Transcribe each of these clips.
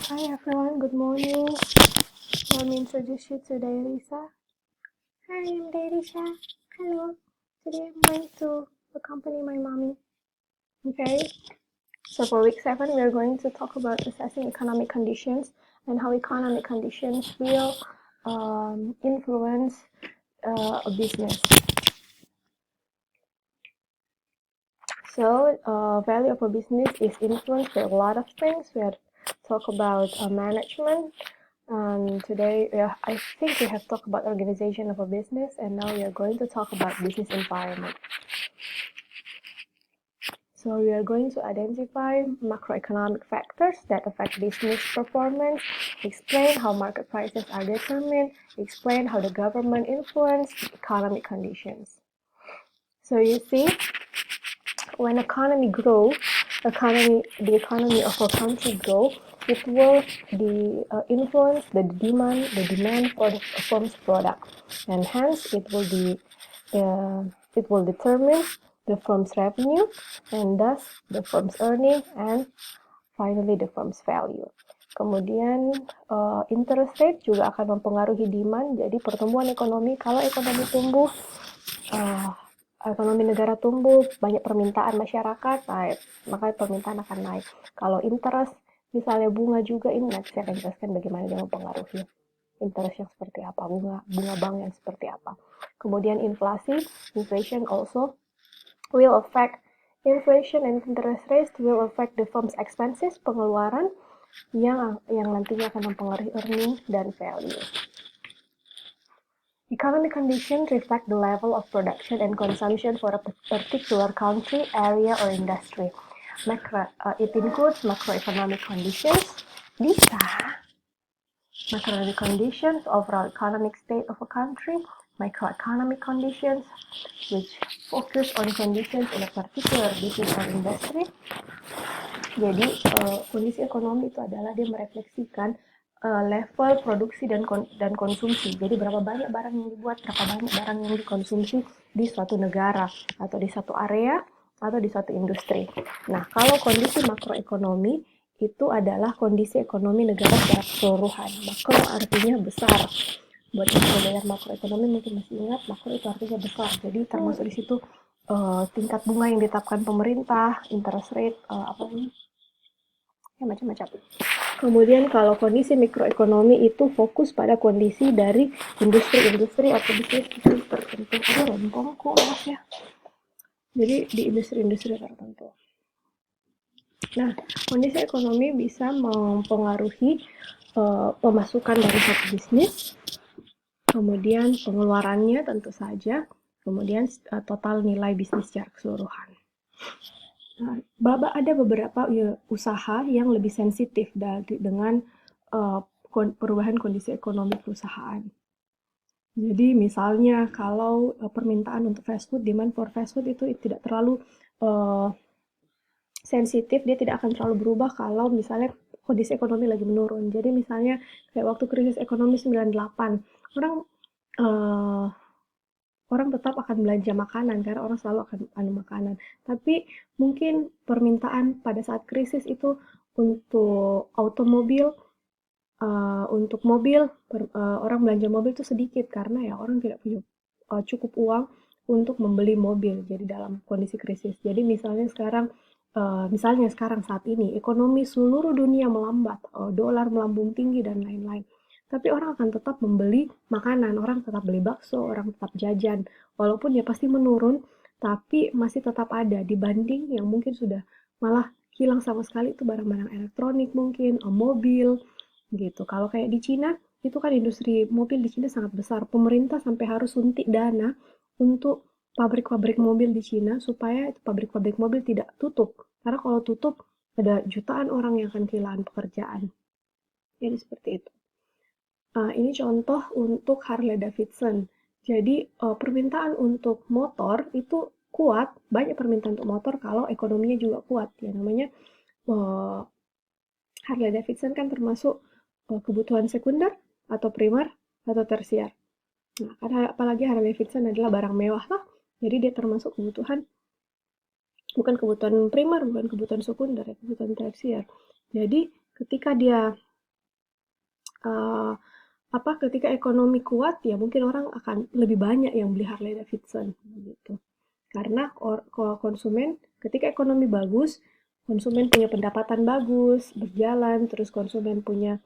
Hi everyone, good morning. Let me introduce you to Dairisa. Hi, I'm Dairisa. Hello. Today I'm going to accompany my mommy. Okay. So for week 7, we are going to talk about assessing economic conditions and how economic conditions will influence a business. So value of a business is influenced by a lot of things. We have talk about management. Today, I think we have talked about organization of a business, and now we are going to talk about business environment. So we are going to identify macroeconomic factors that affect business performance, explain how market prices are determined, explain how the government influences economic conditions. So you see, when economy grows, the economy of a country grow, it will influence the demand for the firm's product, and hence it will determine the firm's revenue, and thus the firm's earning, and finally the firm's value. Kemudian interest rate juga akan mempengaruhi demand. Jadi pertumbuhan ekonomi, kalau ekonomi tumbuh, ekonomi negara tumbuh, banyak permintaan masyarakat, naik, maka permintaan akan naik. Kalau interest, misalnya bunga juga, ini nanti saya akan jelaskan bagaimana dia mempengaruhi interest yang seperti apa, bunga bank yang seperti apa. Kemudian inflation also will affect, inflation and interest rates will affect the firm's expenses, pengeluaran yang nantinya akan mempengaruhi earning dan value. Economic conditions reflect the level of production and consumption for a particular country, area, or industry. It includes macroeconomic conditions, bisa, macroeconomic conditions, overall economic state of a country, microeconomic conditions, which focus on conditions in a particular business or industry. Jadi, kondisi ekonomi itu adalah dia merefleksikan level produksi dan konsumsi. Jadi berapa banyak barang yang dibuat, berapa banyak barang yang dikonsumsi di suatu negara, atau di satu area, atau di suatu industri. Nah, kalau kondisi makroekonomi itu adalah kondisi ekonomi negara secara keseluruhan. Makro artinya besar. Buat yang belajar makroekonomi mungkin masih ingat, makro itu artinya besar. Jadi termasuk di situ tingkat bunga yang ditetapkan pemerintah, interest rate, ya macam-macam. Kemudian kalau kondisi mikroekonomi itu fokus pada kondisi dari industri-industri atau bisnis tertentu. Ada lompongku, maaf ya. Jadi di industri-industri tertentu. Nah, kondisi ekonomi bisa mempengaruhi pemasukan dari satu bisnis, kemudian pengeluarannya tentu saja, kemudian total nilai bisnis secara keseluruhan. Nah, ada beberapa usaha yang lebih sensitif dengan perubahan kondisi ekonomi perusahaan. Jadi misalnya kalau permintaan untuk fast food, demand for fast food itu tidak terlalu sensitif, dia tidak akan terlalu berubah kalau misalnya kondisi ekonomi lagi menurun. Jadi misalnya kayak waktu krisis ekonomi 98, orang tetap akan belanja makanan karena orang selalu akan anu makanan. Tapi mungkin permintaan pada saat krisis itu untuk automobil, untuk mobil, orang belanja mobil itu sedikit karena ya orang tidak punya cukup uang untuk membeli mobil. Jadi dalam kondisi krisis. Jadi misalnya sekarang saat ini ekonomi seluruh dunia melambat, dolar melambung tinggi dan lain-lain. Tapi orang akan tetap membeli makanan, orang tetap beli bakso, orang tetap jajan. Walaupun ya pasti menurun, tapi masih tetap ada dibanding yang mungkin sudah malah hilang sama sekali itu barang-barang elektronik mungkin, mobil, gitu. Kalau kayak di Cina, itu kan industri mobil di Cina sangat besar. Pemerintah sampai harus suntik dana untuk pabrik-pabrik mobil di Cina supaya pabrik-pabrik mobil tidak tutup. Karena kalau tutup, ada jutaan orang yang akan kehilangan pekerjaan. Jadi seperti itu. Ini contoh untuk Harley Davidson. Jadi permintaan untuk motor itu kuat, banyak permintaan untuk motor kalau ekonominya juga kuat. Ya namanya Harley Davidson kan termasuk kebutuhan sekunder atau primer atau tersier. Nah, karena apalagi Harley Davidson adalah barang mewah lah, jadi dia termasuk kebutuhan, bukan kebutuhan primer, bukan kebutuhan sekunder, kebutuhan tersier. Jadi ketika dia uh, ketika ekonomi kuat ya mungkin orang akan lebih banyak yang beli Harley Davidson gitu. Karena konsumen ketika ekonomi bagus, konsumen punya pendapatan bagus, berjalan, terus konsumen punya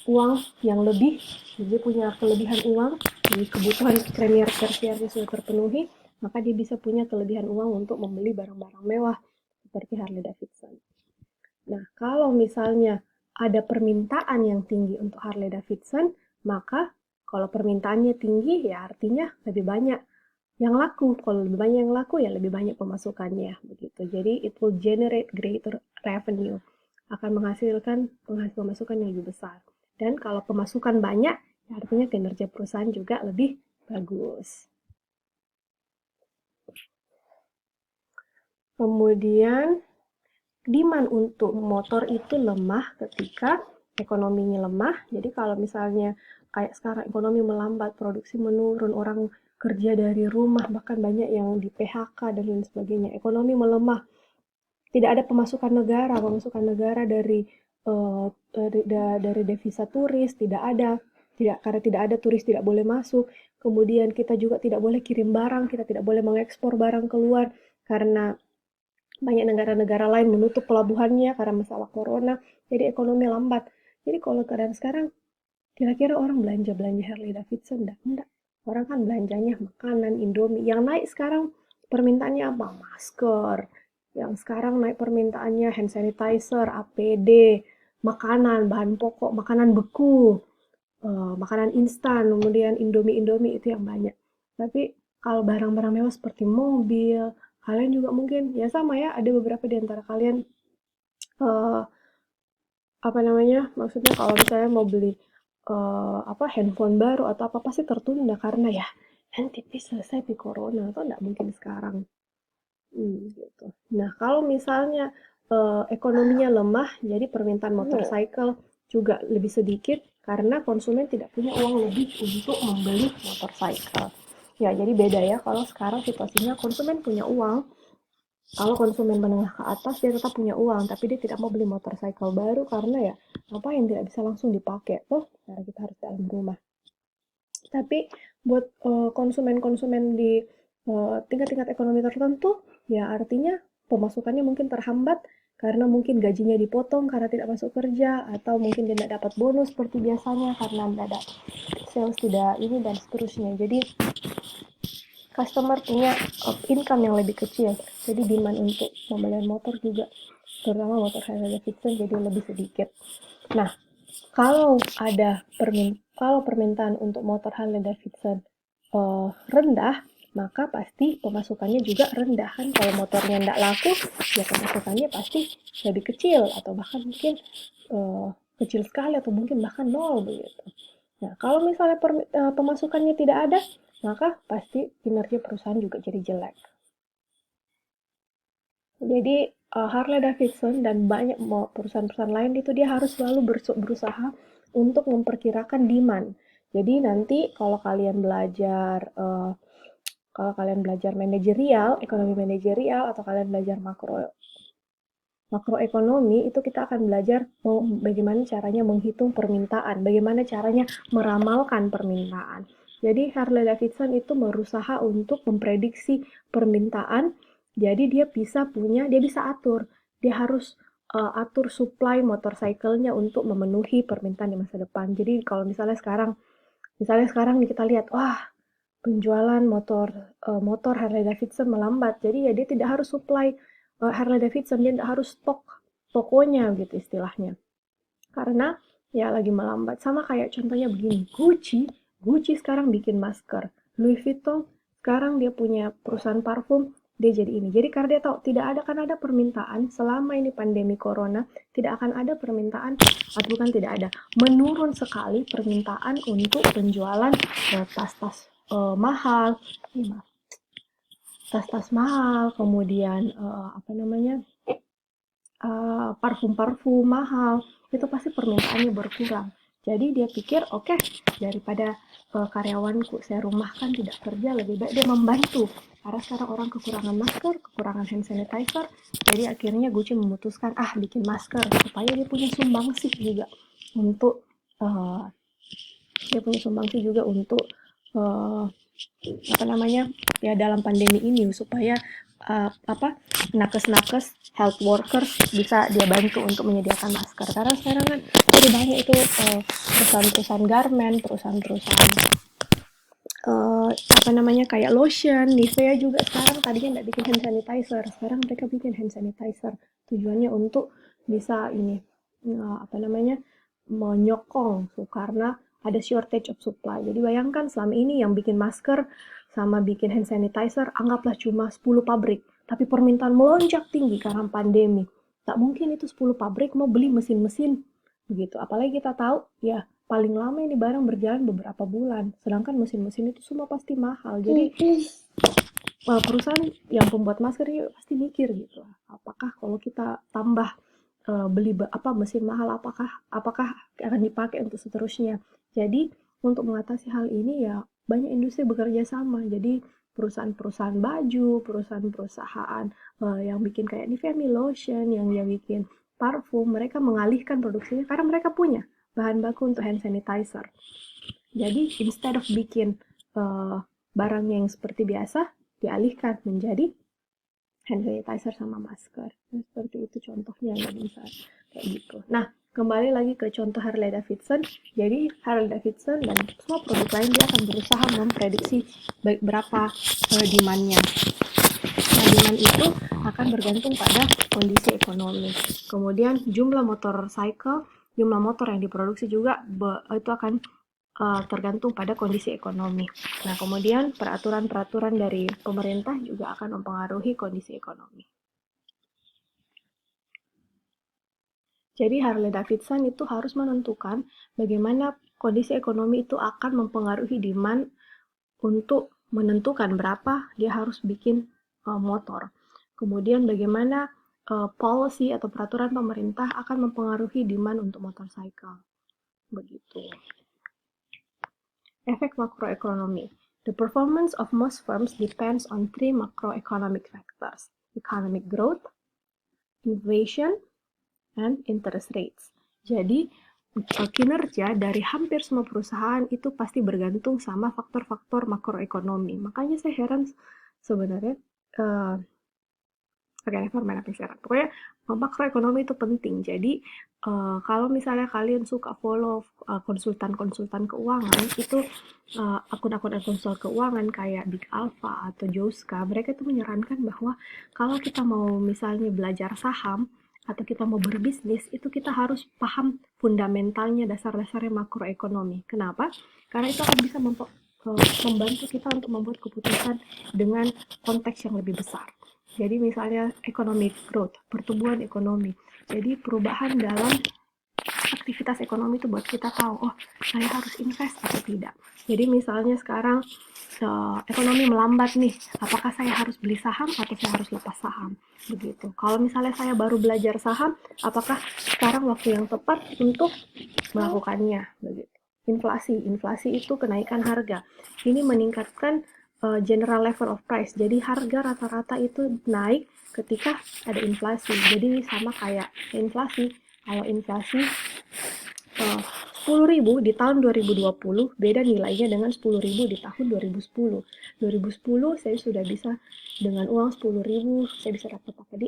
uang yang lebih, jadi punya kelebihan uang, jadi kebutuhan premier tersiernya sudah terpenuhi, maka dia bisa punya kelebihan uang untuk membeli barang-barang mewah seperti Harley Davidson. Nah, kalau misalnya ada permintaan yang tinggi untuk Harley Davidson, maka kalau permintaannya tinggi ya artinya lebih banyak yang laku. Kalau lebih banyak yang laku ya lebih banyak pemasukannya begitu. Jadi it will generate greater revenue. Akan menghasilkan pemasukan yang lebih besar. Dan kalau pemasukan banyak, ya artinya kinerja perusahaan juga lebih bagus. Kemudian demand untuk motor itu lemah ketika ekonominya lemah. Jadi kalau misalnya kayak sekarang ekonomi melambat, produksi menurun, orang kerja dari rumah, bahkan banyak yang di PHK dan lain sebagainya. Ekonomi melemah, tidak ada pemasukan negara dari dari devisa turis tidak ada, karena tidak ada turis tidak boleh masuk. Kemudian kita juga tidak boleh kirim barang, kita tidak boleh mengekspor barang keluar karena banyak negara-negara lain menutup pelabuhannya karena masalah corona, jadi ekonomi lambat. Jadi kalau keadaan sekarang, kira-kira orang belanja Harley Davidson? Enggak. Orang kan belanjanya makanan, Indomie. Yang naik sekarang permintaannya apa? Masker. Yang sekarang naik permintaannya hand sanitizer, APD, makanan, bahan pokok, makanan beku, makanan instan, kemudian Indomie itu yang banyak. Tapi kalau barang-barang mewah seperti mobil, kalian juga mungkin ya sama ya, ada beberapa di antara kalian uh, maksudnya kalau misalnya mau beli handphone baru atau apa pasti tertunda karena ya nanti selesai di corona atau nggak mungkin sekarang. Gitu. Nah kalau misalnya ekonominya lemah, jadi permintaan motorcycle juga lebih sedikit karena konsumen tidak punya uang lebih untuk membeli motorcycle. Ya jadi beda ya, kalau sekarang situasinya konsumen punya uang, kalau konsumen menengah ke atas dia tetap punya uang, tapi dia tidak mau beli motorcycle baru karena ya apa yang tidak bisa langsung dipakai toh, karena kita harus dalam rumah. Tapi buat konsumen-konsumen di tingkat-tingkat ekonomi tertentu, ya artinya pemasukannya mungkin terhambat karena mungkin gajinya dipotong karena tidak masuk kerja, atau mungkin dia tidak dapat bonus seperti biasanya karena tidak ada sales, tidak ini dan seterusnya. Jadi customer punya income yang lebih kecil, jadi demand untuk pembelian motor juga, terutama motor Harley Davidson, jadi lebih sedikit. Nah, kalau permintaan untuk motor Harley Davidson rendah, maka pasti pemasukannya juga rendah kan. Kalau motornya tidak laku, ya pemasukannya pasti lebih kecil atau bahkan mungkin kecil sekali atau mungkin bahkan nol begitu. Nah, kalau misalnya pemasukannya tidak ada, maka pasti kinerja perusahaan juga jadi jelek. Jadi Harley Davidson dan banyak perusahaan-perusahaan lain itu dia harus selalu berusaha untuk memperkirakan demand. Jadi nanti kalau kalian belajar manajerial, ekonomi manajerial, atau kalian belajar makroekonomi, itu kita akan belajar bagaimana caranya menghitung permintaan, bagaimana caranya meramalkan permintaan. Jadi Harley Davidson itu berusaha untuk memprediksi permintaan. Jadi dia bisa atur. Dia harus atur supply motorcycle-nya untuk memenuhi permintaan di masa depan. Jadi kalau misalnya sekarang kita lihat, wah, penjualan motor Harley Davidson melambat. Jadi ya dia tidak harus supply Harley Davidson, dia tidak harus stok tokonya gitu istilahnya. Karena ya lagi melambat. Sama kayak contohnya begini, Gucci sekarang bikin masker. Louis Vuitton sekarang dia punya perusahaan parfum, dia jadi ini. Jadi karena dia tahu tidak akan ada permintaan selama ini pandemi corona, tidak akan ada permintaan, atau bukan tidak ada, menurun sekali permintaan untuk penjualan tas-tas mahal, tas-tas mahal, kemudian parfum-parfum mahal, itu pasti permintaannya berkurang. Jadi dia pikir, oke, daripada karyawanku saya rumahkan tidak kerja, lebih baik dia membantu. Karena sekarang orang kekurangan masker, kekurangan hand sanitizer, jadi akhirnya Gucci memutuskan bikin masker supaya dia punya sumbangsih juga untuk uh, dia punya sumbangsi juga untuk uh, ya dalam pandemi ini supaya nakes-nakes health workers bisa dia bantu untuk menyediakan masker, karena sekarang kan jadi banyak itu perusahaan-perusahaan garment, perusahaan-perusahaan kayak lotion, Nivea juga sekarang tadinya nggak bikin hand sanitizer, sekarang mereka bikin hand sanitizer, tujuannya untuk bisa ini menyokong karena ada shortage of supply. Jadi bayangkan selama ini yang bikin masker sama bikin hand sanitizer anggaplah cuma 10 pabrik, tapi permintaan melonjak tinggi karena pandemi. Tak mungkin itu 10 pabrik mau beli mesin-mesin begitu. Apalagi kita tahu ya paling lama ini barang berjalan beberapa bulan, sedangkan mesin-mesin itu semua pasti mahal. Jadi perusahaan yang pembuat masker ini pasti mikir gitu, apakah kalau kita tambah beli mesin mahal, apakah akan dipakai untuk seterusnya. Jadi untuk mengatasi hal ini ya banyak industri bekerja sama. Jadi perusahaan-perusahaan baju, perusahaan-perusahaan yang bikin kayak Nivea lotion, yang bikin parfum, mereka mengalihkan produksinya karena mereka punya bahan baku untuk hand sanitizer. Jadi instead of bikin barang yang seperti biasa, dialihkan menjadi hand sanitizer sama masker. Nah, seperti itu contohnya yang bisa kayak gitu. Nah, kembali lagi ke contoh Harley Davidson. Jadi Harley Davidson dan semua produk lain dia akan berusaha memprediksi berapa demand-nya. Nah, demand itu akan bergantung pada kondisi ekonomi. Kemudian jumlah motorcycle, jumlah motor yang diproduksi juga itu akan tergantung pada kondisi ekonomi. Nah, kemudian peraturan-peraturan dari pemerintah juga akan mempengaruhi kondisi ekonomi. Jadi Harley Davidson itu harus menentukan bagaimana kondisi ekonomi itu akan mempengaruhi demand untuk menentukan berapa dia harus bikin motor. Kemudian bagaimana policy atau peraturan pemerintah akan mempengaruhi demand untuk motorcycle. Begitu. Efek makroekonomi. The performance of most firms depends on 3 macroeconomic factors: economic growth, inflation, and interest rates. Jadi, kinerja dari hampir semua perusahaan itu pasti bergantung sama faktor-faktor makroekonomi. Makanya saya heran sebenarnya, pokoknya makroekonomi itu penting. Jadi kalau misalnya kalian suka follow konsultan-konsultan keuangan, itu akun-akun konsultan keuangan kayak Big Alpha atau Joska, mereka itu menyarankan bahwa kalau kita mau misalnya belajar saham atau kita mau berbisnis, itu kita harus paham fundamentalnya, dasar-dasarnya makroekonomi. Kenapa? Karena itu akan bisa membantu kita untuk membuat keputusan dengan konteks yang lebih besar. Jadi misalnya economic growth, pertumbuhan ekonomi. Jadi perubahan dalam aktivitas ekonomi itu buat kita tahu, oh saya harus invest atau tidak. Jadi misalnya sekarang ekonomi melambat nih, apakah saya harus beli saham atau saya harus lepas saham? Begitu. Kalau misalnya saya baru belajar saham, apakah sekarang waktu yang tepat untuk melakukannya? Begitu. Inflasi itu kenaikan harga. Ini meningkatkan general level of price. Jadi harga rata-rata itu naik ketika ada inflasi. Jadi sama kayak inflasi. Kalau inflasi 10.000 di tahun 2020 beda nilainya dengan 10.000 di tahun 2010. 2010 saya sudah bisa dengan uang 10.000 saya bisa dapat apa di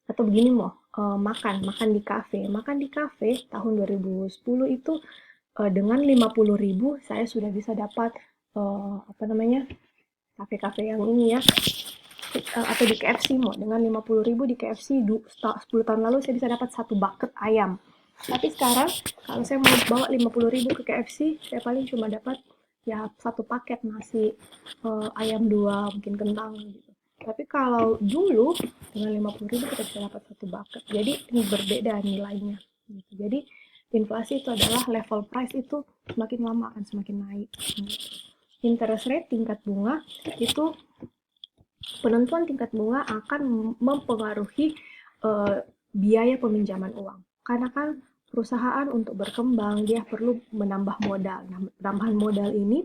atau begini makan di kafe. Makan di kafe tahun 2010 itu dengan 50.000 saya sudah bisa dapat kafe-kafe yang ini ya, atau di KFC dengan 50.000 di KFC 10 tahun lalu saya bisa dapat 1 bucket ayam. Tapi sekarang kalau saya mau bawa 50.000 ke KFC, saya paling cuma dapat ya 1 paket nasi ayam 2, mungkin kentang gitu. Tapi kalau dulu dengan 50.000 kita bisa dapat 1 bucket. Jadi ini berbeda nilainya gitu. Jadi inflasi itu adalah level price itu semakin lama akan semakin naik. Interest rate, tingkat bunga, itu penentuan tingkat bunga akan mempengaruhi biaya peminjaman uang. Karena kan perusahaan untuk berkembang dia perlu menambah modal. Nah, penambahan modal ini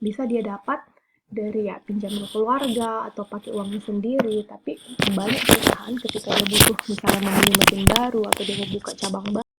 bisa dia dapat dari pinjam ke keluarga atau pakai uangnya sendiri. Tapi banyak perusahaan ketika dia butuh misalnya membeli mesin baru atau dia mau buka cabang baru,